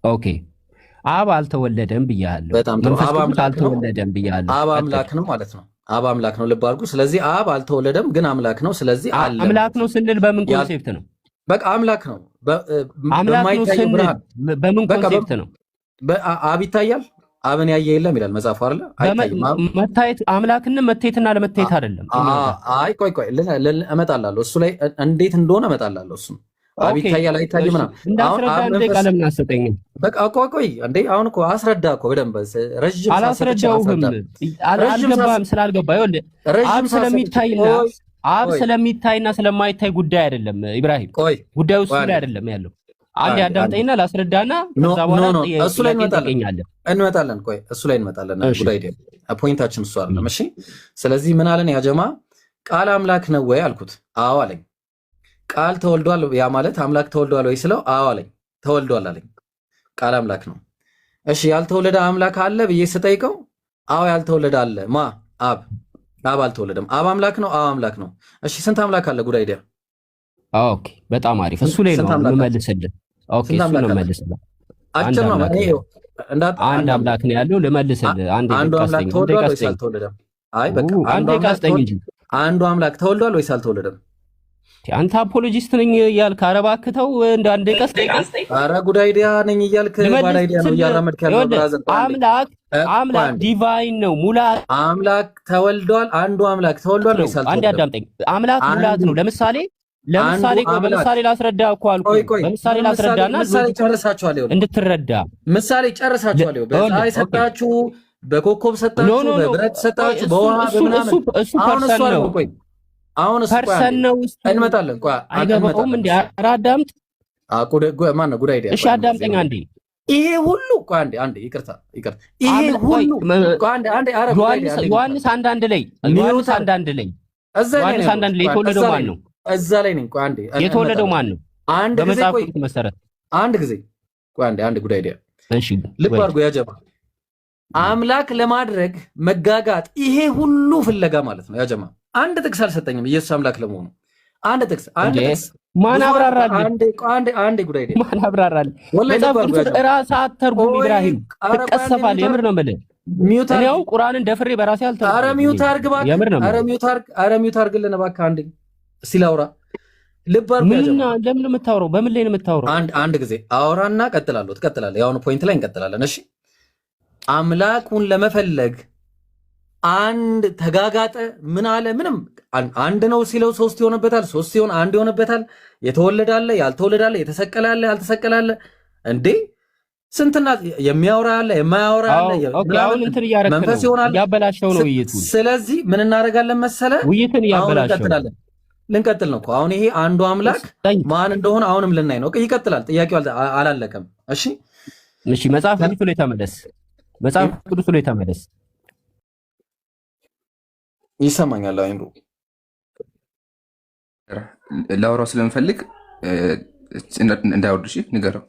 ኦኬ አብ አልተወለደም ብያለሁ። በጣም ጥሩ። መንፈስ አብ ቅዱስ አምላክ ነው። አልተወለደም ብያለሁ። አብ አምላክ ነው ማለት ነው። አብ አምላክ ነው፣ ልብ አድርጉ። ስለዚህ አብ አልተወለደም ግን አምላክ ነው። ስለዚህ አለ አምላክ ነው ስንል በምን ኮንሴፕት ነው? በቃ አምላክ ነው። አምላክ ነው ስንል በምን ኮንሴፕት ነው? አብ ይታያል። አብን ያየ የለም ይላል መጽሐፉ አይደለ? አይታይም። መታየት አምላክነት መታየትና ለመታየት አይደለም። አይ ቆይ እመጣላለሁ። እሱ ላይ እንዴት እንደሆነ እመጣላለሁ። እሱ አብ ይታያል አይታይም ምናምን እንዳስረዳ እንደ ቃለም እናሰጠኝ። በቃ ቆይ እንዴ አሁን እኮ አስረዳ እኮ በደንብ ረጅም አላስረዳውህም። አልገባህም። ስላልገባ ይኸውልህ አብ ስለሚታይና አብ ስለሚታይና ስለማይታይ ጉዳይ አይደለም ኢብራሂም። ጉዳዩ እሱ ላይ አይደለም ያለው። አንድ አዳምጠኝና ላስረዳና ከዛ በኋላ እሱ ላይ እንመጣለን። ቆይ እሱ ላይ እንመጣለን። ጉዳይ አይደለም ፖይንታችን እሱ አይደለም። እሺ ስለዚህ ምን አለን? ያ ጀማ ቃል አምላክ ነው ወይ አልኩት። አዎ አለኝ። ቃል ተወልዷል፣ ያ ማለት አምላክ ተወልዷል ወይ ስለው አዎ አለኝ። ተወልዷል አለኝ። ቃል አምላክ ነው። እሺ ያልተወለደ አምላክ አለ ብዬ ስጠይቀው አዎ ያልተወለደ አለ። አብ አልተወለደም። አብ አምላክ ነው። አዎ አምላክ ነው። እሺ ስንት አምላክ አለ? ጉዳይ አይዲያ። ኦኬ በጣም አሪፍ። እሱ ላይ ነው የምመልስልህ። ኦኬ እሱ ነው የምመልስልህ። አጭር ነው ማለት አንድ አምላክ ነው ያለው። ልመልስልህ። አንድ አምላክ ተወልዷል ወይስ አልተወለደም? አይ በቃ አንዱ አምላክ ተወልዷል ወይስ አልተወለደም? አንተ አፖሎጂስት ነኝ እያልክ አረባክተው እንደ አንድ ቀስጠኝ። አረ ጉዳይ አይዲያ ነኝ እያልክ ባዳ አይዲያ ነው እያራመድክ ያለው ብራዘር። አምላክ ዲቫይን ነው ሙላት። አምላክ ተወልዷል። አንዱ አምላክ ተወልዷል ወይስ አልተወለደም? አንዴ አዳምጠኝ። አምላክ ሙላት ነው። ለምሳሌ በምሳሌ ላስረዳ እኮ አልኩህ። በምሳሌ ላስረዳና ምሳሌ ጨርሳችኋል። እንድትረዳ ምሳሌ ጨርሳችኋል። በፀሐይ ሰጣችሁ፣ በኮከብ ሰጣችሁ፣ በብረት ሰጣችሁ፣ በውሃ በምናምን አሁን እሱ ፐርሰን ነው። እንመጣለን። ቆይ አይገባውም እንዴ? አዳምጥ። ማን ነው ጉዳይ አይዲያ? እሺ አዳምጠኝ አንዴ። ይሄ ሁሉ ቆይ አንዴ ይቅርታ። ይሄ ሁሉ ቆይ አንዴ አረ ዮሐንስ አንዳንድ ላይ የተወለደው ማን ነው? እዛ ላይ ነኝ። ቆይ አንዴ የተወለደው ማን ነው? በመጽሐፍ ቅዱስ መሰረት አንድ ጊዜ ቆይ አንዴ ጉዳይ አይዲያ። እሺ ልብ አድርጎ ያጀባ አምላክ ለማድረግ መጋጋጥ፣ ይሄ ሁሉ ፍለጋ ማለት ነው ያጀማ። አንድ ጥቅስ አልሰጠኝም ኢየሱስ አምላክ ለመሆኑ። አንድ ጥቅስ ማን አብራራል? አንዴ ጉዳይ አይዲያ ማን አብራራል? መጽሐፍ ቅዱስ ራስህ አትተርጉም ኢብራሂም። ትቀሰፋለህ። የምር ነው የምልህ። እኔው ቁርአንን ደፍሬ በራሴ አልተረጉም። ኧረ ሚውት አድርግ እባክህ። ኧረ ሚውት አድርግልን እባክህ። አንዴ እስቲ ላውራ። ልብ አድርግ። ለምን የምታወራው? በምን ላይ ነው የምታወራው? አንድ ጊዜ አውራና ቀጥላለሁ። ትቀጥላለህ። ያው ፖይንት ላይ እንቀጥላለን። እሺ አምላኩን ለመፈለግ አንድ ተጋጋጠ። ምን አለ? ምንም አንድ ነው ሲለው ሶስት ይሆንበታል፣ ሶስት ሲሆን አንድ ይሆንበታል። የተወለዳለ፣ ያልተወለዳለ፣ የተሰቀላለ፣ ያልተሰቀላለ። እንዴ ስንትና የሚያወራ አለ፣ የማያወራ አለ። አሁን እንትን እያደረክ መንፈስ ይሆናል፣ ያበላሸው ነው ውይይቱን። ስለዚህ ምን እናደርጋለን መሰለ? ውይይቱን እያበላሸው ልንቀጥል ነው እኮ አሁን። ይሄ አንዱ አምላክ ማን እንደሆነ አሁንም ልናይ ነው። ይቀጥላል። ጥያቄው አላለቀም። እሺ መጽሐፍ ቅዱስ ላይ ተመለስ። መጽሐፍ ቅዱስ ላይ ተመለስ። ይሰማኛል። አይምሩ ላውራው ስለምፈልግ እንዳይወርድ ንገረው።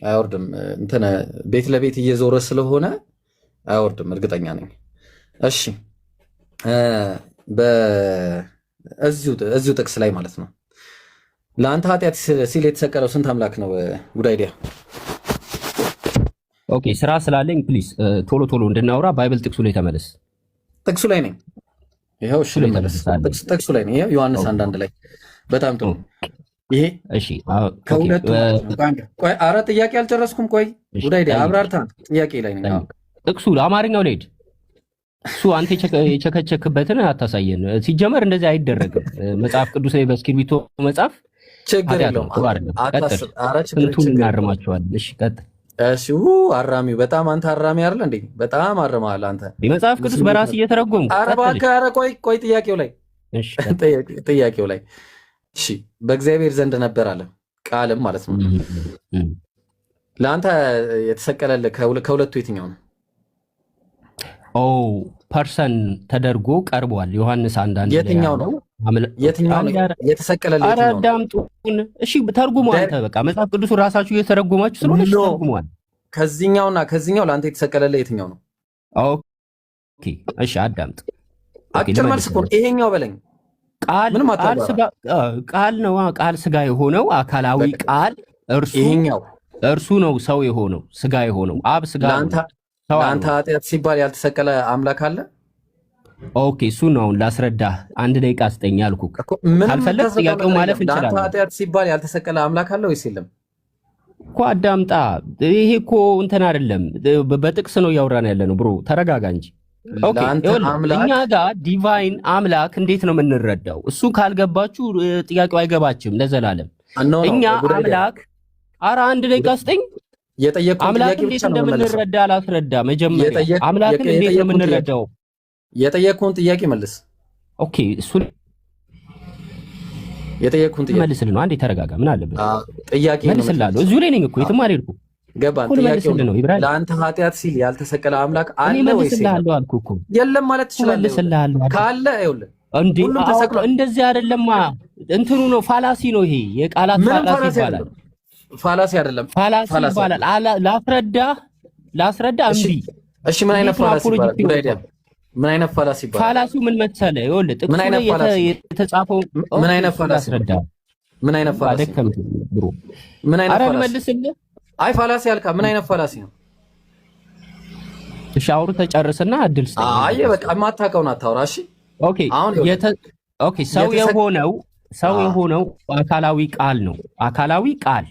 አይወርድም። እንትን ቤት ለቤት እየዞረ ስለሆነ አይወርድም፣ እርግጠኛ ነኝ። እሺ እዚሁ ጥቅስ ላይ ማለት ነው። ለአንተ ኃጢአት ሲል የተሰቀለው ስንት አምላክ ነው? ጉዳይ አይዲያ። ኦኬ ስራ ስላለኝ ፕሊዝ ቶሎ እንድናወራ ባይብል ጥቅሱ ላይ ተመለስ። ጥቅሱ ላይ ነኝ። ይኸው እሺ ልመለስ። ጥቅሱ ላይ ነኝ። ይኸው ዮሐንስ አንዳንድ ላይ። በጣም ጥሩ። ይሄ እሺ ከሁለቱ ቆይ፣ ኧረ ጥያቄ አልጨረስኩም። ቆይ ጉዳይ አይዲያ አብራርታ። ጥያቄ ላይ ነኝ። ጥቅሱ ለአማርኛው ላይ ሄድ። እሱ አንተ የቸከቸክበትን አታሳየን። ሲጀመር እንደዚህ አይደረግም። መጽሐፍ ቅዱስ ላይ በእስክሪብቶ መጽሐፍ ችግር የለውም። ስንቱን እናርማቸዋለን። እሺ ቀጥል። እሺ አራሚው በጣም አንተ አራሚ አይደል እንዴ? በጣም አርመሃል አንተ። የመጽሐፍ ቅዱስ በራስ እየተረጎምኩ። ኧረ እባክህ፣ ኧረ ቆይ ጥያቄው ላይ እሺ በእግዚአብሔር ዘንድ ነበር አለ፣ ቃልም ማለት ነው። ለአንተ የተሰቀለልህ ከሁለቱ የትኛው ነው? ፐርሰን ተደርጎ ቀርቧል። ዮሐንስ አንዳንድ የትኛው ነው? የትኛው ነው የተሰቀለልህ? ኧረ አዳምጡን እሺ። ተርጉሙ አንተ። በቃ መጽሐፍ ቅዱስ ራሳችሁ እየተረጎማችሁ ስለሆነ ተርጉሟል። ከዚህኛውና ከዚህኛው ለአንተ የተሰቀለልህ የትኛው ነው? ኦኬ እሺ አዳምጥ። አጭር መልስ እኮ ይሄኛው በለኝ። ቃል ነው። ቃል ስጋ የሆነው አካላዊ ቃል እርሱ እርሱ ነው ሰው የሆነው ስጋ የሆነው አብ ስጋ ለአንተ ኃጢአት ሲባል ያልተሰቀለ አምላክ አለ? ኦኬ እሱ ነው ላስረዳህ። 1 ደቂቃ ስጠኝ አልኩህ። ካልፈለግ ጥያቄው ማለፍ እንችላለን። ለአንተ ኃጢአት ሲባል ያልተሰቀለ አምላክ አለ ወይስ የለም? እኮ አዳምጣ። ይሄ እኮ እንትን አይደለም፣ በጥቅስ ነው እያወራን ያለ ነው። ብሮ ተረጋጋ እንጂ። ኦኬ እኛ ጋር ዲቫይን አምላክ እንዴት ነው የምንረዳው? እሱ ካልገባችሁ ጥያቄው አይገባችም ለዘላለም። እኛ አምላክ 1 ደቂቃ ስጠኝ። አምላክ እንዴት እንደምንረዳ አላስረዳ። መጀመሪያ አምላክን እንዴት ነው የምንረዳው? የጠየቅኩህን ጥያቄ መልስ። ኦኬ እሱን የጠየቅኩህን ጥያቄ መልስልህ ነው። አንዴ ተረጋጋ። ምን አለበት? ጥያቄ መልስልሃለሁ። እዚሁ ላይ ነኝ እኮ የትም አልሄድኩም። ገባን? ጥያቄው ነው ለአንተ ኃጢአት ሲል ያልተሰቀለ አምላክ አለ ወይስ መልስልሃለሁ አልኩህ እኮ። የለም ማለት ትችላለህ። መልስልሃለሁ ካለ ይኸውልህ እንዴ እንደዚህ አይደለማ። እንትኑ ነው ፋላሲ ነው ይሄ። የቃላት ፋላሲ ይባላል። ፋላሲ አይደለም፣ ፋላሲ ይባላል። ላስረዳ እምቢ። እሺ ምን አይነት ፋላሲ ይባላል? ምን አይነት ፋላሲ ይባላል? ፋላሲው ምን መሰለህ? ይኸውልህ ጥቅሱ ላይ የተጻፈው ምን አይነት ፋላሲ አስረዳ። ምን አይነት ፋላሲ ብሮ ምን አይነት ፋላሲ? መልስልህ። አይ ፋላሲ ያልካ ምን አይነት ፋላሲ ነው? እሺ አውርተህ ጨርስና እድል ስጠኝ። አይ በቃ የማታውቀውን አታውራ። እሺ ኦኬ ኦኬ ሰው የሆነው አካላዊ ቃል ነው። አካላዊ ቃል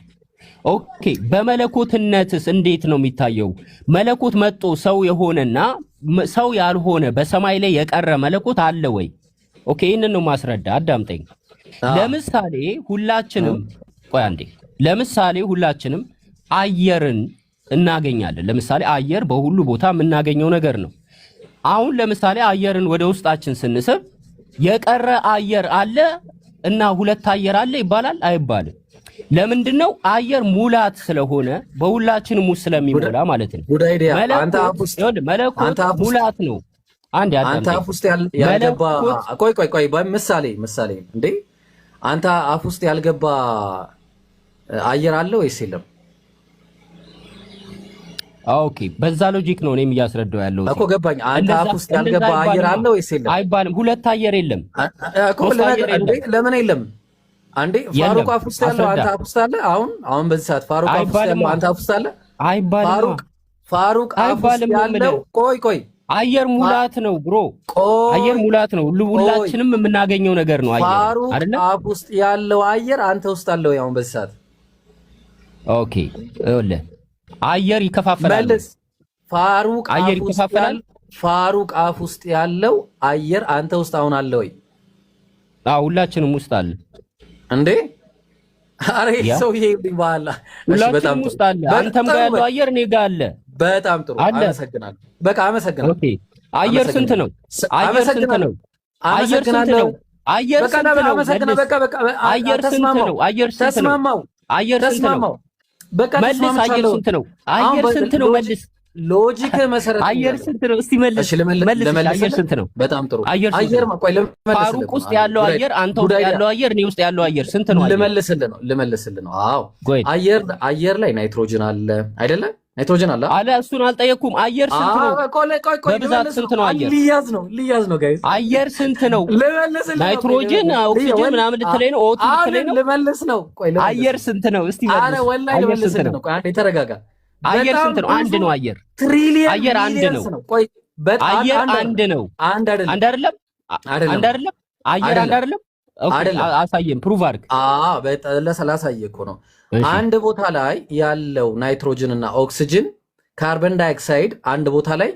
ኦኬ። በመለኮትነትስ እንዴት ነው የሚታየው? መለኮት መጥቶ ሰው የሆነና ሰው ያልሆነ በሰማይ ላይ የቀረ መለኮት አለ ወይ? ኦኬ ይህንን ነው ማስረዳ። አዳምጠኝ። ለምሳሌ ሁላችንም አየርን እናገኛለን። ለምሳሌ አየር በሁሉ ቦታ የምናገኘው ነገር ነው። አሁን ለምሳሌ አየርን ወደ ውስጣችን ስንስብ የቀረ አየር አለ እና 2 አየር አለ ይባላል? አይባልም። ለምንድነው? አየር ሙላት ስለሆነ በሁላችንም ውስጥ ስለሚሞላ ማለት ነው። መለኮት ሙላት ነው። አንተ አፍ ውስጥ ያልገባ ቆይ ምሳሌ እንዴ አንተ አፍ ውስጥ ያልገባ አየር አለ ወይስ የለም? ኦኬ በዛ ሎጂክ ነው እኔም እያስረዳው ያለው እኮ ገባኝ። አንተ አፍ ውስጥ ያልገባ አየር አለ ወይስ የለም? አይባልም። 2 አየር የለም እኮ። ለምን የለም? አንዴ ፋሩቅ አፍ ውስጥ ያለው አንተ አፍ ውስጥ አለ። አሁን በዚህ ሰዓት ፋሩቅ አፍ ውስጥ ያለው አንተ አፍ ውስጥ አለ? አይባልም። ፋሩቅ አፍ ውስጥ ያለው ቆይ አየር ሙላት ነው ብሮ። አየር ሙላት ነው። ሁላችንም የምናገኘው ነገር ነው አየር አይደለ? ፋሩቅ አፍ ውስጥ ያለው አየር አንተ ውስጥ አለው አሁን በዚህ ሰዓት። ኦኬ ይኸውልህ አየር ይከፋፈላል። ፋሩቅ አፍ ውስጥ ያለው አየር አንተ ውስጥ አሁን አለ ወይ? ሁላችንም ውስጥ አለ እንዴ? አሬ ሰው ይሄ ይባላ። ሁላችንም ውስጥ አለ። አንተም ጋር ያለው አየር እኔ ጋር አለ። በጣም ጥሩ አመሰግናለሁ። በቃ አመሰግናለሁ። ኦኬ አየር ስንት ነው? አየር ስንት ነው? አየር ስንት ነው? አየር ስንት ነው? አየር ስንት ነው? አየር ስንት ነው? አየር ስንት ነው? በቃ መልስ። አየር ስንት ነው? አየር ስንት ነው? መልስ። ሎጂክ መሰረት አየር ስንት ነው? እስቲ መልስ። አየር ስንት ነው? በጣም ጥሩ። አየር ፋሩቅ ውስጥ ያለው አየር፣ አንተ ውስጥ ያለው አየር፣ እኔ ውስጥ ያለው አየር ስንት ነው? ልመልስልህ ነው። አዎ አየር ላይ ናይትሮጅን አለ አይደለ? ናይትሮጅን አለ። እሱን አልጠየኩም። አየር ስንት ነው? በብዛት ስንት ነው? አየር ሊያዝ ነው ጋይስ። አየር ስንት ነው? ናይትሮጅን፣ ኦክሲጅን ምናምን ልትለኝ ነው? ኦቱ ልትለኝ ነው? ልመልስ ነው። አየር ስንት ነው? እስቲ መልስ። አረ ወላሂ ልመልስ ነው። ቆይ ተረጋጋ። አየር ስንት ነው? አንድ ነው። አየር ትሪሊየን አየር አንድ ነው። ቆይ አየር አንድ ነው። አንድ አይደለም። አየር አንድ አይደለም። አሳየን፣ ፕሩቭ አድርግ። ላሳየህ እኮ ነው። አንድ ቦታ ላይ ያለው ናይትሮጅን እና ኦክሲጅን፣ ካርቦን ዳይኦክሳይድ አንድ ቦታ ላይ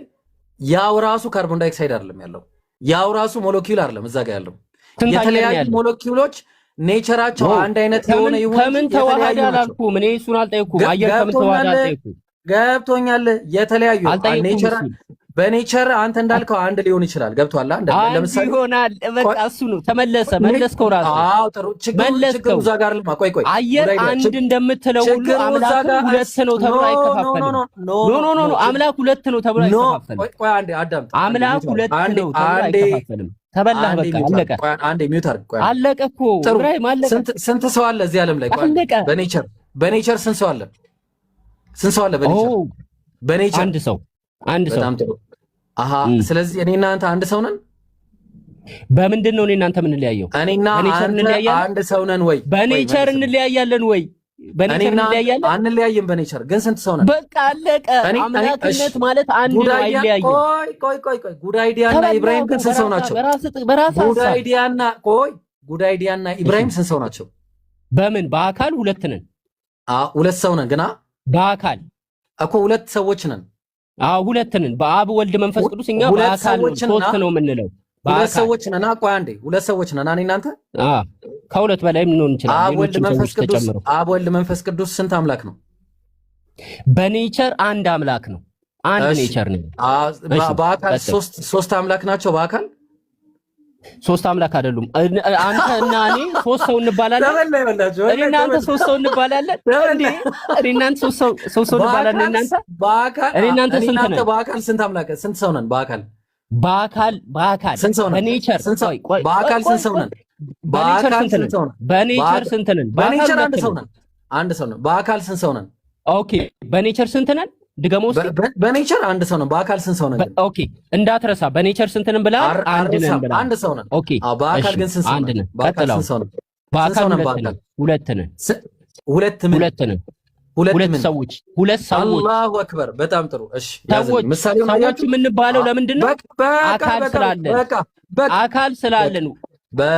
ያው ራሱ ካርቦን ዳይኦክሳይድ አይደለም ያለው፣ ያው ራሱ ሞለኪውል አይደለም እዛ ጋር ያለው። የተለያዩ ሞለኪውሎች ኔቸራቸው አንድ አይነት የሆነ ይሁን ከምን ተዋሃደ አላልኩም። እኔ እሱን አልጠየኩም። አየር ከምን ተዋሃደ አልጠየኩም። ገብቶኛል። የተለያዩ ኔቸር በኔቸር አንተ እንዳልከው አንድ ሊሆን ይችላል። ገብቷል። ለምሳሌ ይሆናል። በቃ እሱ ነው። መለስከው ራሱ። አዎ ጥሩ። ችግሩ እዛ ጋር ልማ። ቆይ አየር አንድ እንደምትለው ሁሉ አምላክ 2 ነው ተብሎ አይከፋፈልም። ኖ አምላክ 2 ነው ተብሎ አይከፋፈልም። ቆይ አንዴ አዳምጥ። አምላክ 2 ነው ተብሎ አይከፋፈልም። ተበላህ በቃ አለቀ። አንዴ ሚውት አድርግ። ቆይ አለቀ እኮ ኢብራሂም አለቀ። ስንት ሰው አለ እዚህ ዓለም ላይ? በኔቸር ስንት ሰው አለ? በኔቸር አንድ ሰው። በጣም ጥሩ። ስለዚህ እኔና አንተ አንድ ሰው ነን። በምንድን ነው እኔና አንተ የምንለያየው? እኔና አንተ አንድ ሰው ነን ወይ? በኔቸር እንለያያለን ወይ? በኔቸር እንለያያለን? አንለያይም። በኔቸር ግን ስንት ሰው ነን? በቃ አለቀ። አምላክነት ማለት አንድ ነው፣ አይለያይም። ቆይ ጉድ አይዲያና ኢብራሂም ግን ስንት ሰው ናቸው? ጉድ አይዲያና ኢብራሂም ስንት ሰው ናቸው? በምን በአካል ሁለት ነን። ሁለት ሰው ነን ግና በአካል እኮ ሁለት ሰዎች ነን። ሁለት ነን። በአብ ወልድ መንፈስ ቅዱስ። እኛ በአካል ሶስት ነው የምንለው። ሁለት ሰዎች ነን። ቆይ አንዴ፣ ሁለት ሰዎች ነን እኔ እናንተ። ከሁለት በላይም ልንሆን እንችላለን። አብ ወልድ መንፈስ ቅዱስ ስንት አምላክ ነው? በኔቸር አንድ አምላክ ነው። አንድ ኔቸር ነው። በአካል ሶስት አምላክ ናቸው። በአካል ሶስት አምላክ አይደሉም። አንተ እና እኔ ሶስት ሰው እንባላለን። እኔ እናንተ ሶስት ሰው እንባላለን እንዴ? እኔ እናንተ ሶስት ሰው እንባላለን። እናንተ በአካል እኔ እናንተ ስንት ነን? በአካል ስንት አምላክ ስንት ሰው ነን? በአካል ስንት ሰው ነን? በኔቸር በአካል ስንት ሰው ነን? በኔቸር ስንት ነን? በኔቸር ስንት ነን? በኔቸር አንድ ሰው ነን። አንድ ሰው ነን። በአካል ስንት ሰው ነን? ኦኬ በኔቸር ስንት ነን? ድገመው እስኪ። በኔቸር አንድ ሰው ነን። በአካል ስንት ሰው ነን? ኦኬ እንዳትረሳ። በኔቸር ስንት ነን ብለሃል? አንድ ነን ብለሃል። አንድ ሰው ነን። ኦኬ በአካል ግን ስንት ሰው ነን? በአካል ስንት ሰው ነን? በአካል ሁለት ነን። ሁለት ሰዎች። አላሁ አክበር። በጣም ጥሩ። እሺ ሰዎች የምንባለው ለምንድን ነው? አካል ስላለን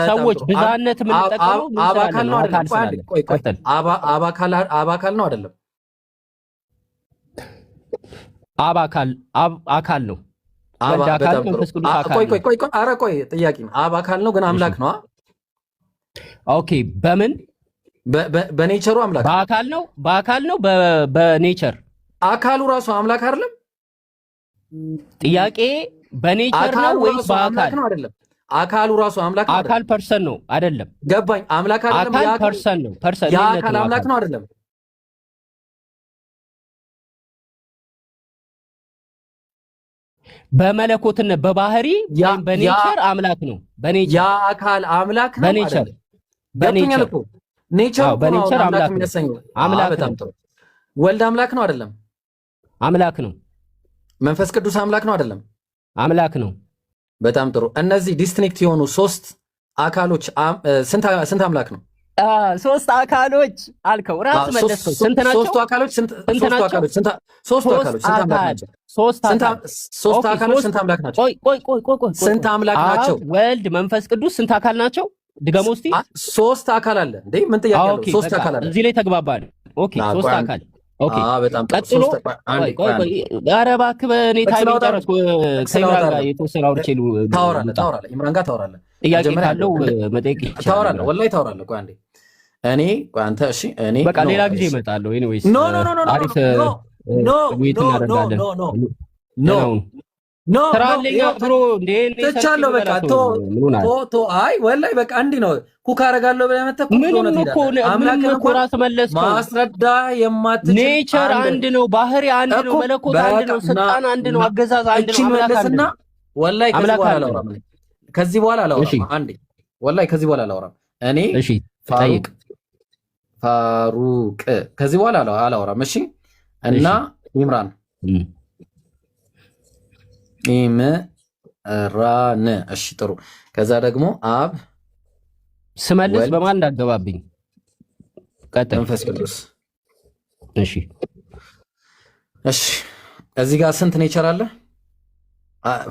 ሰዎች ብዛነት የምንጠቀመው አባካል ነው አይደለም? አባካል ነው አይደለም? አካል ነው። ቆይ ጥያቄ ነው። አካል ነው ግን አምላክ ነው። ኦኬ በምን በኔቸሩ አምላክ በአካል ነው በኔቸር አካሉ ራሱ አምላክ አይደለም? ጥያቄ በኔቸር ነው ወይስ በአካል ነው? አይደለም። አካሉ ራሱ አምላክ ነው። አካል ፐርሰን ነው አይደለም? ገባኝ። አምላክ አይደለም። አካል ፐርሰን ነው። የአካል አምላክ ነው አይደለም? በመለኮትነት በባህሪ በኔቸር አምላክ ነው። በኔቸር የአካል አምላክ ነው። በኔቸር በኔቸር አምላክ ነው። በጣም ጥሩ። ወልድ አምላክ ነው አይደለም? አምላክ ነው። መንፈስ ቅዱስ አምላክ ነው አይደለም? አምላክ ነው። በጣም ጥሩ። እነዚህ ዲስቲንክት የሆኑ ሶስት አካሎች ስንት አምላክ ነው? ሶስት አካሎች አልከው፣ ራስ መለስከው። ስንት ናቸው? ሶስት አካሎች ስንት አምላክ ናቸው? ሶስት አካሎች ስንት አምላክ ናቸው? ቆይ ስንት አምላክ ናቸው? ወልድ መንፈስ ቅዱስ ስንት አካል ናቸው? ድገሞ እስቲ። ሶስት አካል አለ እንዴ? ምን ጥያቄ ነው? ሶስት አካል አለ። እዚህ ላይ ተግባባን። ኦኬ ሶስት አካል። ኦኬ በጣም ቀጥሎ ኧረ እባክህ በእኔ ታይም ጨረስኩ። ከኢምራን ጋር የተወሰነ አውርቼ ታወራለህ። ኢምራን ጋር ታወራለህ። ጥያቄ ካለው መጠየቅ ይችላል። ታወራለህ፣ ወላሂ ታወራለህ። ቆይ አንዴ አንተ እሺ፣ እኔ በቃ ሌላ ጊዜ እመጣለሁ። ኤኒዌይስ አሪፍ ዊት እናደርጋለን። ትራለኛ ብሮ እንዴ ተቻለው። በቃ ቶ አይ ወላሂ በቃ እንዲህ ነው። ኩክ አደርጋለሁ ብለህ መተህ ምንም እኮ ራስ መለስከው። ማስረዳ የማትችል ኔቸር አንድ ነው፣ ባህሪ አንድ ነው፣ መለኮት አንድ ነው፣ ስልጣን አንድ ነው፣ አገዛዝ አንድ ነው። አምላክ አንድ ነው። ወላሂ ከዚህ በኋላ አላወራም። አንዴ ወላሂ ከዚህ በኋላ አላወራም። እኔ እሺ ጠይቅ ፋሩቅ ከዚህ በኋላ አላወራም። እሺ እና ኢምራን ኢምራን እሺ ጥሩ። ከዛ ደግሞ አብ ስመልስ በማን እንዳገባብኝ ቀጥል። መንፈስ ቅዱስ እሺ እዚህ ጋር ስንት ኔቸር አለ?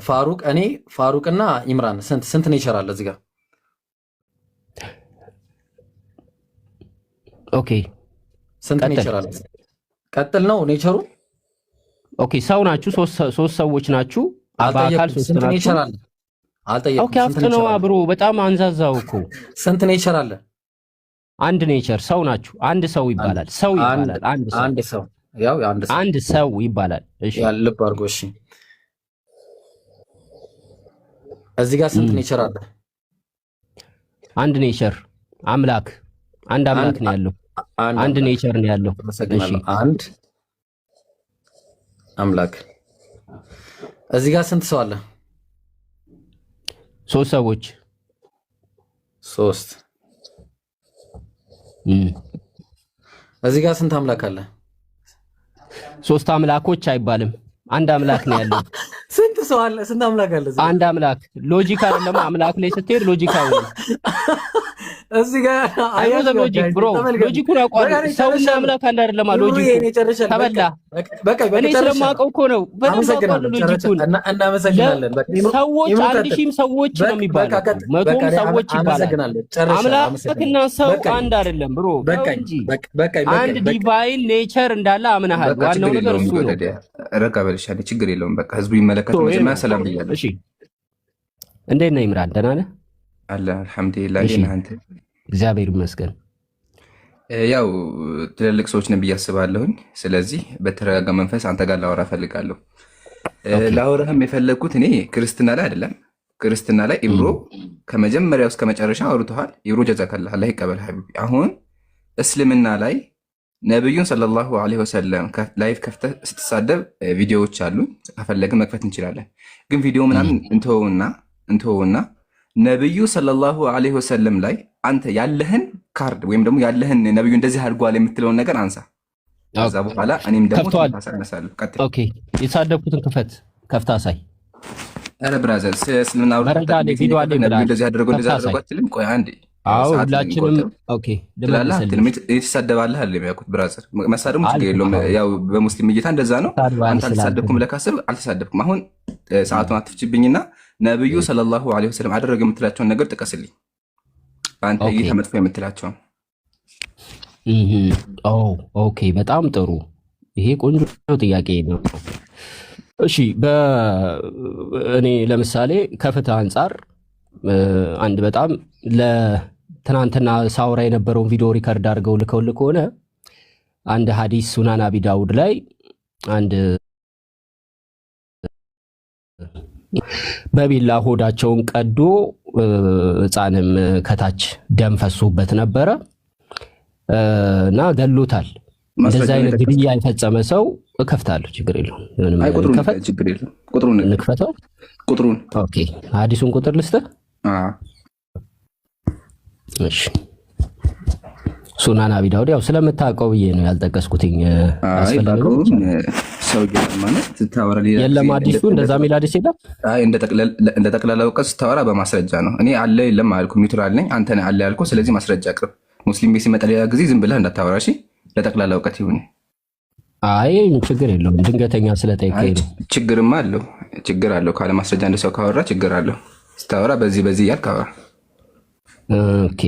ፋሩቅ እኔ ፋሩቅና ኢምራን ስንት ኔቸር አለ እዚህ ጋር? ኦኬ ስንት ኔቸር አለ? ቀጥል ነው ኔቸሩ። ኦኬ ሰው ናችሁ፣ ሶስት ሰዎች ናችሁ። በአካል ሶስት ናችሁ። አልጠየቅኩም። ኦኬ አፍጥነው አብሮ በጣም አንዛዛው እኮ። ስንት ኔቸር አለ? አንድ ኔቸር። ሰው ናችሁ። አንድ ሰው ይባላል። ሰው ይባላል። አንድ ሰው ያው አንድ ሰው ይባላል። እሺ ልብ አድርጎ። እሺ እዚህ ጋር ስንት ኔቸር አለ? አንድ ኔቸር። አምላክ አንድ አምላክ ነው ያለው። አንድ ኔቸር ነው ያለው። እሺ አንድ አምላክ። እዚህ ጋር ስንት ሰው አለ? ሶስት ሰዎች። ሶስት። እዚህ ጋር ስንት አምላክ አለ? ሶስት አምላኮች አይባልም። አንድ አምላክ ነው ያለው። ስንት ሰው አለ? ስንት አምላክ አለ? አንድ አምላክ። ሎጂክ አይደለም አምላክ ላይ ስትሄድ ሎጂክ አይሆንም። እዚህ ጋር አይወዘ ሎጂክ ብሮ ሎጂኩን አቋል። ሰውና አምላክ አንድ አይደለም። ሎጂኩ ተበላ። እኔ ስለማውቀው እኮ ነው። በደንብ ሎጂኩን እናመሰግናለን። ሰዎች 1000 ሰዎች ነው የሚባለው፣ 100 ሰዎች ይባላል። አምላክና ሰው አንድ አይደለም ብሮ እንጂ አንድ ዲቫይን ኔቸር እንዳለ አምናሃል። ዋናው ነገር እሱ ነው። ረጋ በልሻለ፣ ችግር የለውም። በቃ ህዝቡ ይመለከተው። መጀመሪያ ሰላም ብያለሁ። እሺ እንዴት ነህ ኢምራን? ደህና ነህ? አለ አልሐምዱሊላህ። እንዴት ነህ አንተ? እግዚአብሔር ይመስገን። ያው ትልልቅ ሰዎች ነን ብዬ አስባለሁኝ። ስለዚህ በተረጋጋ መንፈስ አንተ ጋር ላወራ ፈልጋለሁ። ላወራህም የፈለግኩት እኔ ክርስትና ላይ አይደለም። ክርስትና ላይ ኢብሮ ከመጀመሪያው እስከ መጨረሻ አውርተዋል። ኢብሮ ጀዛከላህ፣ አላህ ይቀበል ሐቢቢ። አሁን እስልምና ላይ ነብዩን ሰለላሁ ዐለይሂ ወሰለም ላይፍ ከፍተህ ስትሳደብ ቪዲዮዎች አሉ። ከፈለግን መክፈት እንችላለን። ግን ቪዲዮ ምናምን እንተወውና ነብዩ ሰለላሁ ዐለይሂ ወሰለም ላይ አንተ ያለህን ካርድ ወይም ደግሞ ያለህን ነብዩ እንደዚህ አድርጓል የምትለውን ነገር አንሳ። ከዛ በኋላ እኔም ደግሞ ታሳነሳለሁ። ቀጥል። ኦኬ፣ የተሳደብኩትን ከፍታ አሳይ። አረ ብራዘር እስልምና ቪዲዮ አለ። ነብዩ እንደዚህ አድርጎ አትልም። ቆይ አንዴ ሁላችንም ኦኬ ትሳደባለህ አለ የሚያውቁት ብራዘር። መሳደሙ ችግር የለውም። ያው በሙስሊም እይታ እንደዛ ነው። አንተ አልተሳደብኩም ብለህ ካስብ አልተሳደብኩም። አሁን ሰዓቱን አትፍችብኝና ነብዩ ሰለላሁ ዐለይሂ ወሰለም አደረገ የምትላቸውን ነገር ጥቀስልኝ። በአንተ እይታ መጥፎ የምትላቸውን። ኦኬ በጣም ጥሩ። ይሄ ቆንጆ ጥያቄ ነው። እሺ እኔ ለምሳሌ ከፍትህ አንጻር አንድ በጣም ለትናንትና ሳውራ የነበረውን ቪዲዮ ሪከርድ አድርገው ልከውልህ ከሆነ አንድ ሐዲስ ሱናን አቢ ዳውድ ላይ አንድ በቢላ ሆዳቸውን ቀዶ ሕፃንም ከታች ደም ፈሶበት ነበረ እና ገሎታል። እንደዚህ አይነት ግድያ የፈጸመ ሰው እከፍታለሁ፣ ችግር የለውም። እንክፈተው። ቁጥሩን ኦኬ፣ ሐዲሱን ቁጥር ልስጥህ። እሺ ሱናን አቢ ዳውድ ያው ስለምታውቀው ብዬ ነው ያልጠቀስኩትኝ። አስፈልግም የለም አዲሱ እንደዛ ሚል አዲስ የለም። እንደ ጠቅላላ እውቀት ስታወራ በማስረጃ ነው። እኔ አለ የለም አልኩ፣ ኒውትራል ነኝ። አንተ ነህ አለ ያልኩ። ስለዚህ ማስረጃ አቅርብ። ሙስሊም ቤት ሲመጣ ሌላ ጊዜ ዝም ብለህ እንዳታወራ እሺ። ለጠቅላላ እውቀት ይሁን። አይ ችግር የለውም። ድንገተኛ ስለጠይቀኝ ነው። ችግርማ አለው፣ ችግር አለው። ካለ ማስረጃ እንደ ሰው ካወራ ችግር አለው። ስታወራ በዚህ እያልክ አወራ። ኦኬ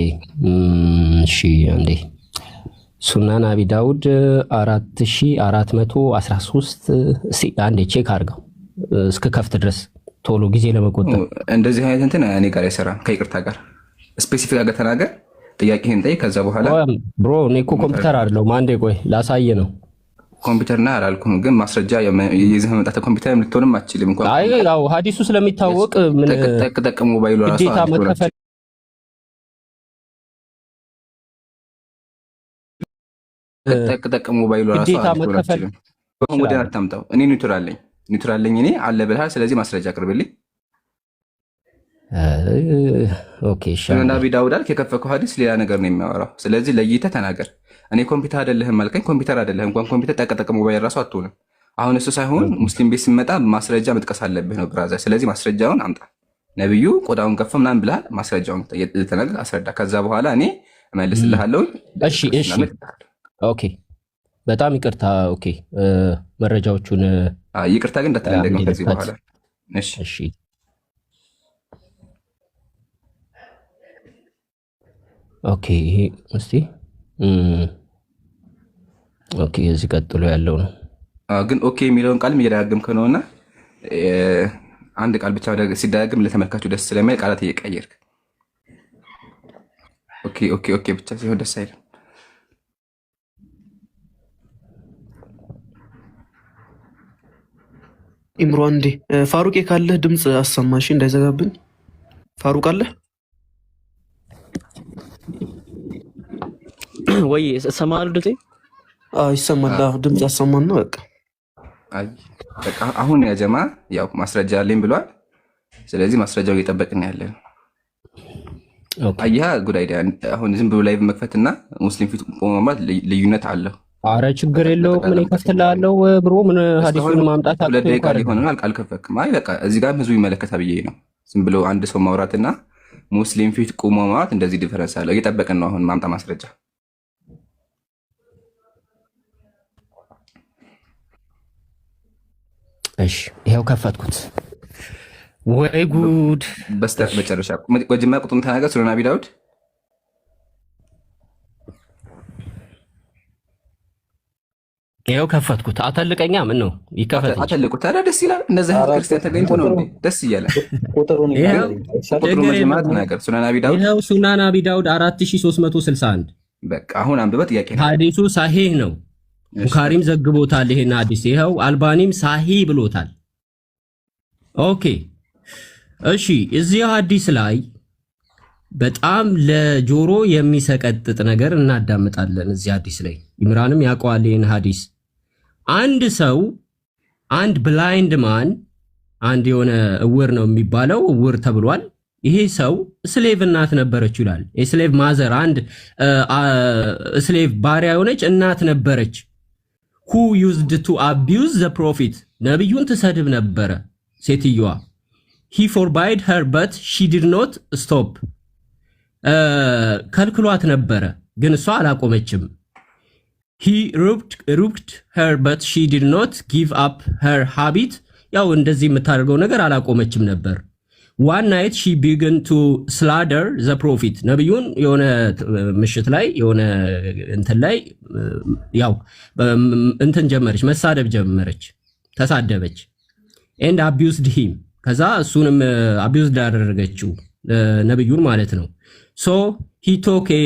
እሺ። አንዴ ሱናን አቢ ዳውድ 4413 አንዴ ቼክ አድርገው እስከ ከፍት ድረስ ቶሎ ጊዜ ለመቆጠብ። እንደዚህ አይነት እንትን እኔ ጋር አይሰራም። ከይቅርታ ጋር ስፔሲፊክ አገር ተናገር፣ ጥያቄህን ጠይቅ። ከዛ በኋላ ብሮ እኔ እኮ ኮምፒውተር አይደለሁም። አንዴ ቆይ ላሳየ ነው። ኮምፒውተርና አላልኩም፣ ግን ማስረጃ የዚህ መምጣት ኮምፒውተር ልትሆንም አትችልም። አይ ያው ሐዲሱ ስለሚታወቅ ምን ጠቅ ሞባይሉ ራሱ ግዴታ መከፈል ጠቅ ሞባይሉ ራሱ አትችልም። ወደ አታምጣው። እኔ ኒውትራል ነኝ እኔ አለ ብለሃል። ስለዚህ ማስረጃ አቅርብልኝ። ኦኬ እሺ። ሱናን አቢ ዳውድ አልክ፣ የከፈከው ሐዲስ ሌላ ነገር ነው የሚያወራው። ስለዚህ ለይተህ ተናገር። እኔ ኮምፒውተር አይደለህም አልከኝ። ኮምፒውተር አይደለህም እንኳን ኮምፒውተር ጠቅ ሞባይል ራሱ አትሆንም። አሁን እሱ ሳይሆን ሙስሊም ቤት ሲመጣ ማስረጃ መጥቀስ አለብህ ነው ብራዘር። ስለዚህ ማስረጃውን አምጣ። ነብዩ ቆዳውን ከፈ ምናምን ብለሃል። ማስረጃውን ተነግረህ አስረዳ። ከዛ በኋላ እኔ እመልስልሃለሁ። እሺ ኦኬ በጣም ይቅርታ። ኦኬ መረጃዎቹን ይቅርታ ግን እንዳትለኝ ከዚህ በኋላ እሺ። እሺ ኦኬ እስቲ ኦኬ እዚህ ቀጥሎ ያለው ነው። ግን ኦኬ የሚለውን ቃልም እየደጋገምክ ነውና አንድ ቃል ብቻ ሲደጋገም ለተመልካቹ ደስ ስለማይል ቃላት እየቀየርክ ኦኬ ኦኬ ኦኬ ብቻ ሲሆን ደስ አይልም። ኢምሮ አንዴ ፋሩቅ ካለህ ድምፅ አሰማሽ እንዳይዘጋብን። ፋሩቅ አለህ ወይ? ሰማሉ ድምጼ? ይሰማል። ድምፅ ያሰማን ነው በቃ። በቃ አሁን ያ ጀማ ያው ማስረጃ አለኝ ብሏል። ስለዚህ ማስረጃው እየጠበቅን ያለን። አያ ጉድ አይዲያ። አሁን ዝም ብሎ ላይቭ መክፈትና ሙስሊም ፊት ቆሞ ማለት ልዩነት አለው። አረ ችግር የለውም ምን ይከፍትልሃለሁ ብሮ ምን ሐዲሱን ማምጣት አቅቶ ለደቂቃ ሊሆን አልከፈክም። አይ በቃ እዚህ ጋር ህዝቡ ይመለከታ ብዬ ነው። ዝም ብሎ አንድ ሰው ማውራትና ሙስሊም ፊት ቁሞ ማውራት እንደዚህ ዲፈረንስ አለ። እየጠበቅን ነው አሁን ማምጣ ማስረጃ። እሺ ይሄው ከፈትኩት። ወይ ጉድ! መጨረሻ መጀመሪያ ቁጥሩን ተናገር። ሱነን አቢ ዳውድ ይሄው ከፈትኩት። አተልቀኛ ምን ነው ይከፈት? አተልቁት። ታዲያ ደስ ይላል። እንደዚህ ክርስቲያን ተገኝቶ ነው እንዴ ደስ እያለ ቁጥሩን መጀመሪያ ተናገር። ሱነን አቢ ዳውድ ይሄው ሱነን አቢ ዳውድ 4361 በቃ አሁን አንብበት። ጥያቄ ነው። ሐዲሱ ሳሂህ ነው። ቡኻሪም ዘግቦታል ይሄን ሐዲስ። ይሄው አልባኒም ሳሂህ ብሎታል። ኦኬ እሺ፣ እዚህ ሐዲስ ላይ በጣም ለጆሮ የሚሰቀጥጥ ነገር እናዳምጣለን። እዚህ ሐዲስ ላይ ኢምራንም ያውቀዋል ይሄን ሐዲስ። አንድ ሰው አንድ ብላይንድ ማን አንድ የሆነ እውር ነው የሚባለው እውር ተብሏል። ይሄ ሰው ስሌቭ እናት ነበረች ይላል። የስሌቭ ማዘር አንድ ስሌቭ ባሪያ የሆነች እናት ነበረች። who used to abuse the prophet ነብዩን ትሰድብ ነበረ ሴትየዋ። he forbade her but she did not stop ከልክሏት ነበረ ግን እሷ አላቆመችም። he rebuked her but she did not give up her habit ያው እንደዚህ የምታደርገው ነገር አላቆመችም ነበር። one night she began to slander the prophet ነብዩን የሆነ ምሽት ላይ የሆነ እንትን ላይ ያው እንትን ጀመረች መሳደብ ጀመረች ተሳደበች and abused him ከዛ እሱንም abused አደረገችው ነብዩን ማለት ነው። so he took a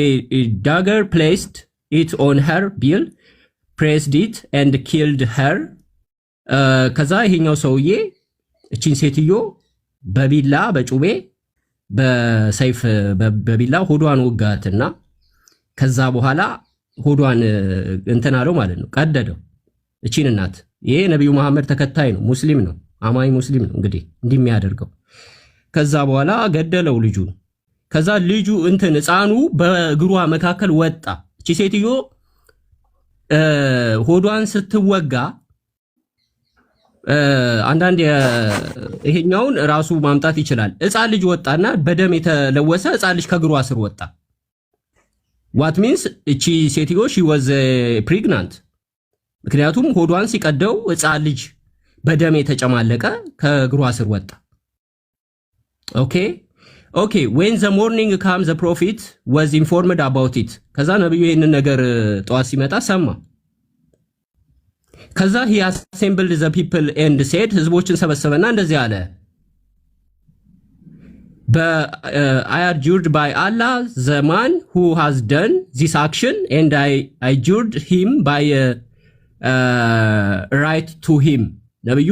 dagger placed it on her bill pressed it and killed her ከዛ ይሄኛው ሰውዬ እቺን ሴትዮ በቢላ በጩቤ በሰይፍ በቢላ ሆዷን ወጋትና ከዛ በኋላ ሆዷን እንትን አለው ማለት ነው ቀደደው እቺን እናት። ይሄ ነብዩ መሐመድ ተከታይ ነው ሙስሊም ነው አማኝ ሙስሊም ነው እንግዲህ እንዲህ የሚያደርገው። ከዛ በኋላ ገደለው ልጁን። ከዛ ልጁ እንትን ህፃኑ በእግሯ መካከል ወጣ። እቺ ሴትዮ ሆዷን ስትወጋ አንዳንድ ይሄኛውን ራሱ ማምጣት ይችላል። ህፃን ልጅ ወጣና በደም የተለወሰ ህፃን ልጅ ከእግሯ ስር ወጣ። what means እቺ ሴትዮ she was pregnant ምክንያቱም ሆዷን ሲቀደው ህፃን ልጅ በደም የተጨማለቀ ከእግሯ ስር ወጣ። okay when the morning comes the prophet was informed about it ከዛ ነብዩ ይሄንን ነገር ጧት ሲመጣ ሰማ። ከዛ he assembled the people and said ህዝቦችን ሰበሰበና እንደዚህ አለ I adjured by Allah the man who has done this action and I adjured him by right to him ነብዩ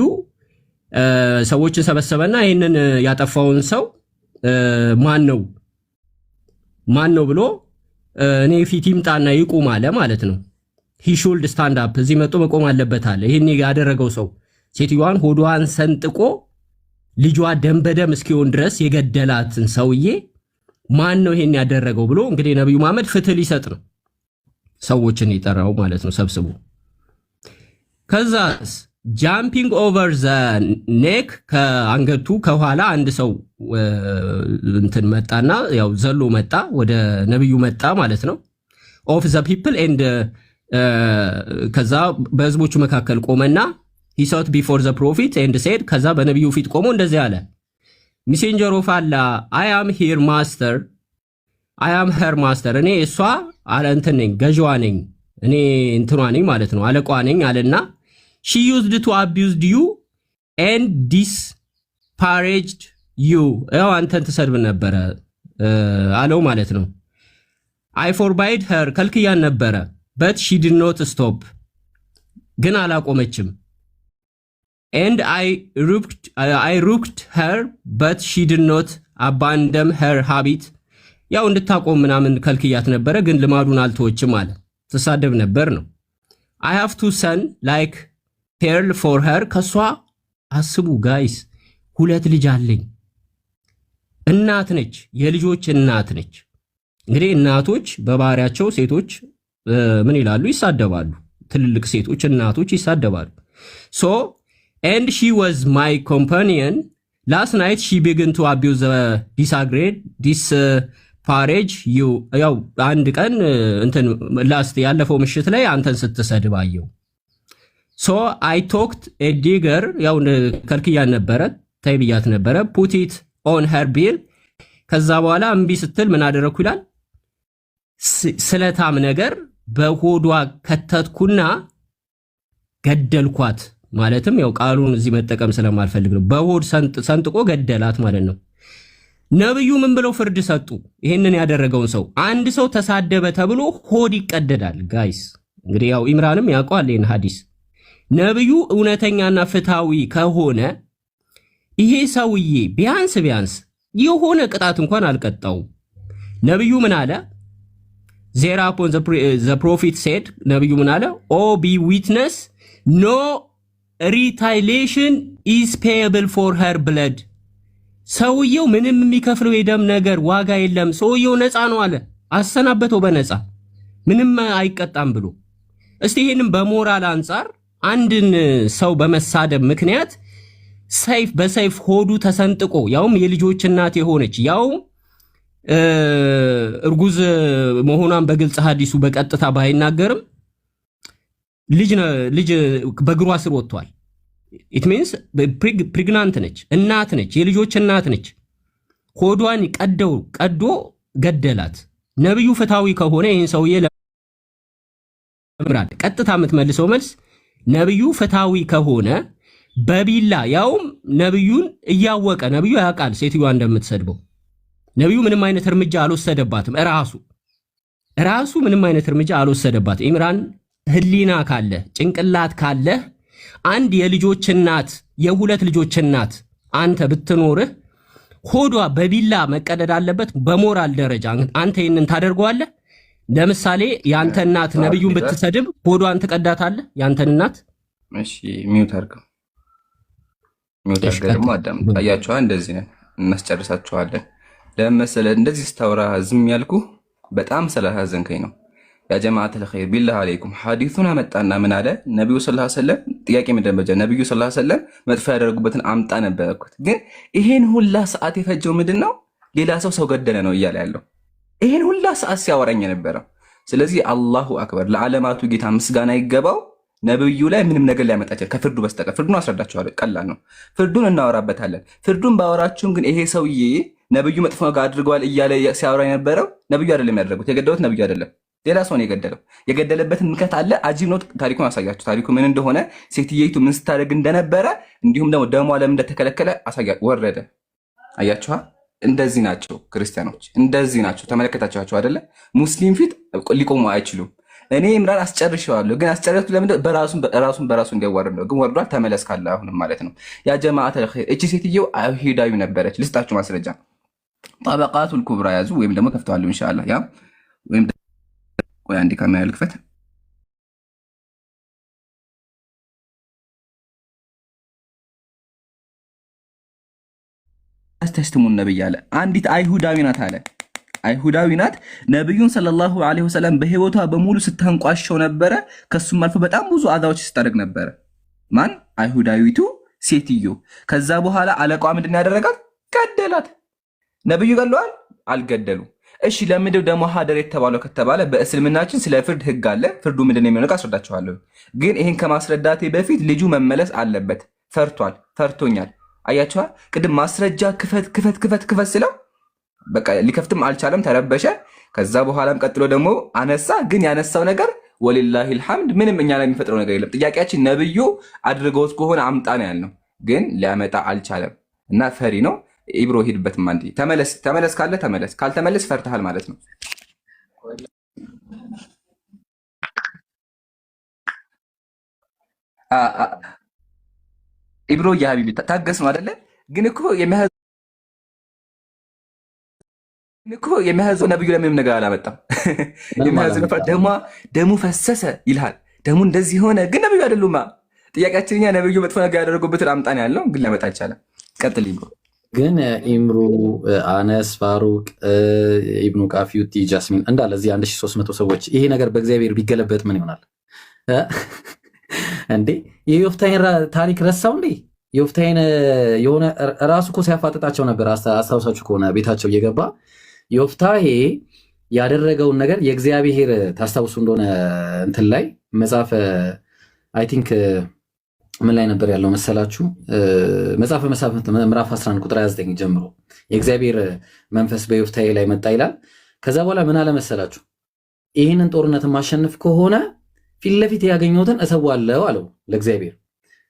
ሰዎችን ሰበሰበና ይሄንን ያጠፋውን ሰው ማን ነው ብሎ እኔ ፊት ይምጣና ይቁም አለ ማለት ነው። he should stand up እዚህ መጥቶ መቆም አለበት አለ። ይሄን ያደረገው ሰው ሴትዮዋን ሆዷን ሰንጥቆ ልጇ ደም በደም እስኪሆን ድረስ የገደላትን ሰውዬ ማን ነው ይሄን ያደረገው ብሎ እንግዲህ ነብዩ መሐመድ ፍትህ ሊሰጥ ነው ሰዎችን ይጠራው ማለት ነው ሰብስቡ። ከዛስ jumping over the neck ከአንገቱ ከኋላ አንድ ሰው እንትን መጣና ያው ዘሎ መጣ ወደ ነብዩ መጣ ማለት ነው of the people and ከዛ በህዝቦቹ መካከል ቆመና he sought before the prophet and said ከዛ በነብዩ ፊት ቆሞ እንደዚህ አለ messenger of Allah I am her master እኔ እሷ አለ እንትን ነኝ ገዥዋ ነኝ እኔ እንትኗ ነኝ ማለት ነው አለቃዋ ነኝ አለና she used to abuse you and disparaged you ያው አንተን ትሰድብ ነበረ አለው ማለት ነው። I forbade her ከልክያን ነበረ but she did not stop ግን አላቆመችም and I rebuked her but she did not abandon her habit ያው እንድታቆም ምናምን ከልክያት ነበረ ግን ልማዱን አልተወችም አለ ተሳደብ ነበር ነው። I have two son like pearl for her ከሷ አስቡ ጋይስ ሁለት ልጅ አለኝ እናት ነች የልጆች እናት ነች። እንግዲህ እናቶች በባህሪያቸው ሴቶች ምን ይላሉ ይሳደባሉ ትልልቅ ሴቶች እናቶች ይሳደባሉ። ሶ and she was my companion last night she began to abuse disparage you ያው አንድ ቀን እንትን ላስት ያለፈው ምሽት ላይ አንተን ስትሰድባየው so I talked a digger ያው ከልክያን ነበረ ታይብያት ነበረ put it on her bill ከዛ በኋላ እምቢ ስትል ምን አደረኩ ይላል ስለታም ነገር በሆዷ ከተትኩና ገደልኳት ማለትም ያው ቃሉን እዚህ መጠቀም ስለማልፈልግ ነው በሆድ ሰንጥቆ ገደላት ማለት ነው ነብዩ ምን ብለው ፍርድ ሰጡ ይሄንን ያደረገውን ሰው አንድ ሰው ተሳደበ ተብሎ ሆድ ይቀደዳል ጋይስ እንግዲህ ያው ኢምራንም ያውቀዋል ይሄን ሐዲስ ነብዩ እውነተኛና ፍታዊ ከሆነ ይሄ ሰውዬ ቢያንስ የሆነ ቅጣት እንኳን አልቀጣው ነብዩ ምን አለ Thereupon the prophet said ነብዩ ምን አለ oh be witness no retaliation is payable for her blood ሰውየው ምንም የሚከፍለው የደም ነገር ዋጋ የለም ሰውየው ነፃ ነው አለ አሰናበተው በነፃ ምንም አይቀጣም ብሎ እስቲ ይሄንን በሞራል አንፃር አንድን ሰው በመሳደብ ምክንያት በሰይፍ ሆዱ ተሰንጥቆ ያውም የልጆች እናት የሆነች ያውም እርጉዝ መሆኗን በግልጽ ሐዲሱ በቀጥታ ባይናገርም ልጅ በግሯ ስር ወጥቷል it means pregnant ነች እናት ነች የልጆች እናት ነች ሆዷን ቀዶ ገደላት ነብዩ ፍታዊ ከሆነ ይሄን ሰውዬ ለምራድ ቀጥታ የምትመልሰው መልስ ነብዩ ፍታዊ ከሆነ በቢላ ያውም ነብዩን እያወቀ ነብዩ ያውቃል ሴትዮዋ እንደምትሰድበው ነብዩ ምንም አይነት እርምጃ አልወሰደባትም ራሱ ምንም አይነት እርምጃ አልወሰደባት ኢምራን ህሊና ካለ ጭንቅላት ካለ አንድ የልጆች እናት የሁለት ልጆች እናት አንተ ብትኖርህ ሆዷ በቢላ መቀደድ አለበት በሞራል ደረጃ አንተ ይሄንን ታደርገዋለህ ለምሳሌ ያንተ እናት ነብዩን ብትሰድብ ሆዷን ትቀዳታለህ ያንተን እናት እሺ ሚውት አድርገው ደግሞ አዳም ታያቸዋ እንደዚህ ነን እናስጨርሳቸዋለን ለመሰለ እንደዚህ ስታወራ ዝም ያልኩ በጣም ስለሐዘንከኝ ነው ያ ጀማዓት الخير بالله عليكم ሐዲሱን አመጣና ምን አለ ነብዩ ሰለላሁ ዐለይሂ ወሰለም ጥያቄ መደበጀ ነብዩ ሰለላሁ ዐለይሂ ወሰለም መጥፎ ያደረጉበትን አምጣ ነበርኩት ግን ይሄን ሁላ ሰዓት የፈጀው ምንድነው ሌላ ሰው ገደለ ነው እያለ ያለው ይሄን ሁላ ሰዓት ሲያወራኝ ነበር ስለዚህ አላሁ አክበር ለዓለማቱ ጌታ ምስጋና ይገባው ነብዩ ላይ ምንም ነገር ሊያመጣ ይችላል ከፍርዱ በስተቀር ፍርዱን አስረዳቸዋለሁ ቀላል ነው ፍርዱን እናወራበታለን ፍርዱን ባወራችሁን ግን ይሄ ሰውዬ ነብዩ መጥፎ ነገር አድርገዋል እያለ ሲያወራ የነበረው ነብዩ አይደለም ያደረጉት የገደሉት ነብዩ አይደለም ሌላ ሰው ነው የገደለበትን ምክንያት አለ አጂብ ነው ታሪኩን አሳያችሁ ታሪኩ ምን እንደሆነ ሴትየይቱ ምን ስታደርግ እንደነበረ እንዲሁም ደግሞ ደሙ ዓለም እንደተከለከለ ወረደ አያችኋ እንደዚህ ናቸው ክርስቲያኖች እንደዚህ ናቸው ተመለከታችኋቸው አይደለ ሙስሊም ፊት ሊቆሙ አይችሉም እኔ ኢምራን አስጨርሻለሁ ግን አስጨርሻለሁ ለምን በራሱ እንዲያዋርድ ነው ግን ወርዷል ተመለስ ካለ አሁንም ማለት ነው ያ ጀማዓት الخير እቺ ሴትየው አይሁዳዊ ነበረች ልስጣችሁ ማስረጃ ጠበቃቱል ኩብራ ያዙ ወይም ደግሞ ከፍተዋለሁ ኢንሻአላህ ያ ወይም ወይ አንዴ ካሜራ ልክፈት አስተስተሙን ነብይ አለ አንዲት አይሁዳዊ ናት አለ አይሁዳዊ ናት ነብዩን ሰለላሁ ዐለይሂ ወሰለም በህይወቷ በሙሉ ስታንቋሸው ነበረ ከሱም አልፎ በጣም ብዙ አዛዎች ስታደርግ ነበረ ማን አይሁዳዊቱ ሴትዮ ከዛ በኋላ አለቃዋ ምንድነው ያደረጋት ገደላት ነብዩ ገለዋል አልገደሉ እሺ ለምንድነው ደሞ ሀደር የተባለው ከተባለ በእስልምናችን ስለ ፍርድ ህግ አለ ፍርዱ ምንድነው የሚሆነው አስረዳችኋለሁ ግን ይሄን ከማስረዳቴ በፊት ልጁ መመለስ አለበት ፈርቶኛል አያችኋ ቅድም ማስረጃ ክፈት ስለው በቃ ሊከፍትም አልቻለም ተረበሸ ከዛ በኋላም ቀጥሎ ደግሞ አነሳ ግን ያነሳው ነገር ወሊላሂ الحمد ምንም እኛ ላይ የሚፈጥረው ነገር የለም ጥያቄያችን ነብዩ አድርገውት ከሆነ አምጣ ነው ያልነው ግን ሊያመጣ አልቻለም እና ፈሪ ነው ኢብሮ ሂድበት ማንዲ ተመለስ ካለ ተመለስ ካልተመለስ ፈርተሃል ማለት ነው ኢብሮ ያ ሀቢቢ ታገስ ነው አይደለ ግን እኮ የሚያዘው ነብዩ ለምንም ነገር አላመጣም የሚያዘው ደሙ ፈሰሰ ይልሃል ደሙ እንደዚህ ሆነ ግን ነብዩ አይደሉማ ጥያቄያችን እኛ ነብዩ መጥፎ ነገር ያደረጉበትን አምጣ ነው ያለው ግን ሊያመጣ አልቻለም ቀጥል ኢብሮ ግን ኢምሩ አነስ ፋሩቅ ኢብኑ ቃፊዩቲ ጃስሚን እንዳለ እዚህ 1300 ሰዎች ይሄ ነገር በእግዚአብሔር ቢገለበጥ ምን ይሆናል እንዴ የዮፍታሔን ታሪክ ረሳው እንዴ? ዮፍታሔን የሆነ ራሱ እኮ ሲያፋጥጣቸው ነበር። አስታውሳችሁ ከሆነ ቤታቸው እየገባ ዮፍታሔ ያደረገውን ነገር የእግዚአብሔር ታስታውሱ እንደሆነ እንትን ላይ መጽሐፈ አይ ቲንክ ምን ላይ ነበር ያለው መሰላችሁ? መጽሐፈ መሳፍንት ምዕራፍ 11 ቁጥር 29 ጀምሮ የእግዚአብሔር መንፈስ በዮፍታሔ ላይ መጣ ይላል። ከዛ በኋላ ምን አለ መሰላችሁ? ይህንን ጦርነት ማሸነፍ ከሆነ ፊት ለፊት ያገኘሁትን እሰዋለሁ አለው ለእግዚአብሔር።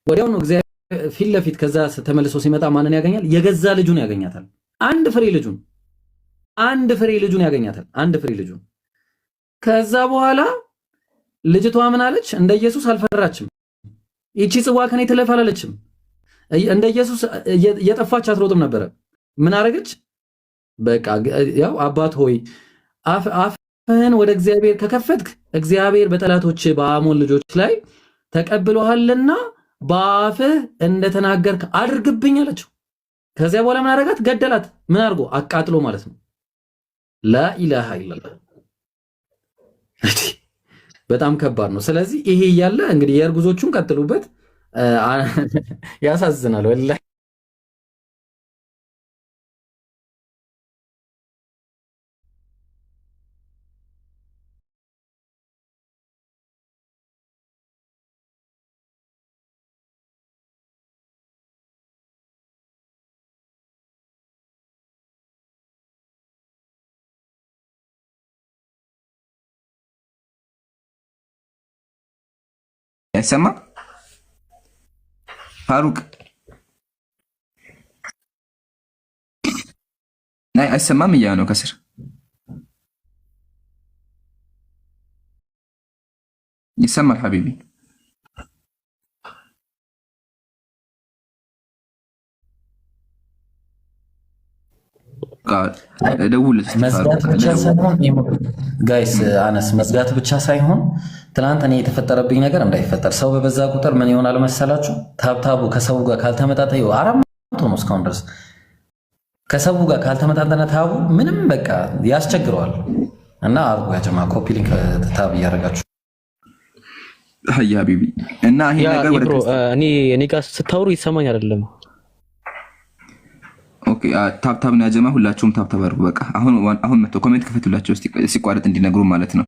ወዲያው ነው እግዚአብሔር ፊት ለፊት ከዛ ተመልሶ ሲመጣ ማንን ያገኛል? የገዛ ልጁን ያገኛታል። አንድ ፍሬ ልጁን ያገኛታል። አንድ ፍሬ ልጁን። ከዛ በኋላ ልጅቷ ምን አለች? እንደ ኢየሱስ አልፈራችም። ይቺ ጽዋ ከኔ ትለፍ አላለችም። እንደ ኢየሱስ እየጠፋች አትሮጥም ነበረ። ምን አረገች? በቃ ያው አባት ሆይ አፍህን ወደ እግዚአብሔር ከከፈትክ እግዚአብሔር በጠላቶች በአሞን ልጆች ላይ ተቀብሎሃልና በአፍህ እንደተናገርክ አድርግብኝ አለችው። ከዚያ በኋላ ምን አረጋት? ገደላት። ምን አድርጎ? አቃጥሎ ማለት ነው። ላኢላሃ ኢላላህ። በጣም ከባድ ነው። ስለዚህ ይሄ እያለ እንግዲህ የእርጉዞቹን ቀጥሉበት። ያሳዝናል ወላሂ። አይሰማ ፋሩቅ ናይ አይሰማም እያ ነው ከስር ይሰማል ሐቢቢ መዝጋት ብቻ ሳይሆን ጋይስ አነስ መዝጋት ብቻ ሳይሆን ትናንት እኔ የተፈጠረብኝ ነገር እንዳይፈጠር ሰው በበዛ ቁጥር ምን ይሆናል መሰላችሁ? ታብታቡ ከሰው ጋር ካልተመጣጠነ 400 ነው እስካሁን ድረስ ከሰው ጋር ካልተመጣጠነ ታቡ ምንም በቃ ያስቸግረዋል። እና አርጉ ያጀማ ኮፒ ሊንክ ታብ እያደረጋችሁ ሀቢቢ እና ይሄ ነገር ወደ እኔ ጋር ስታወሩ ይሰማኝ አይደለም። ኦኬ ታብታብ ነው ያጀማ ሁላችሁም ታብታብ አድርጉ። በቃ አሁን መጥቶ ኮሜንት ክፈቱላችሁ ሲቋረጥ እንዲነግሩ ማለት ነው።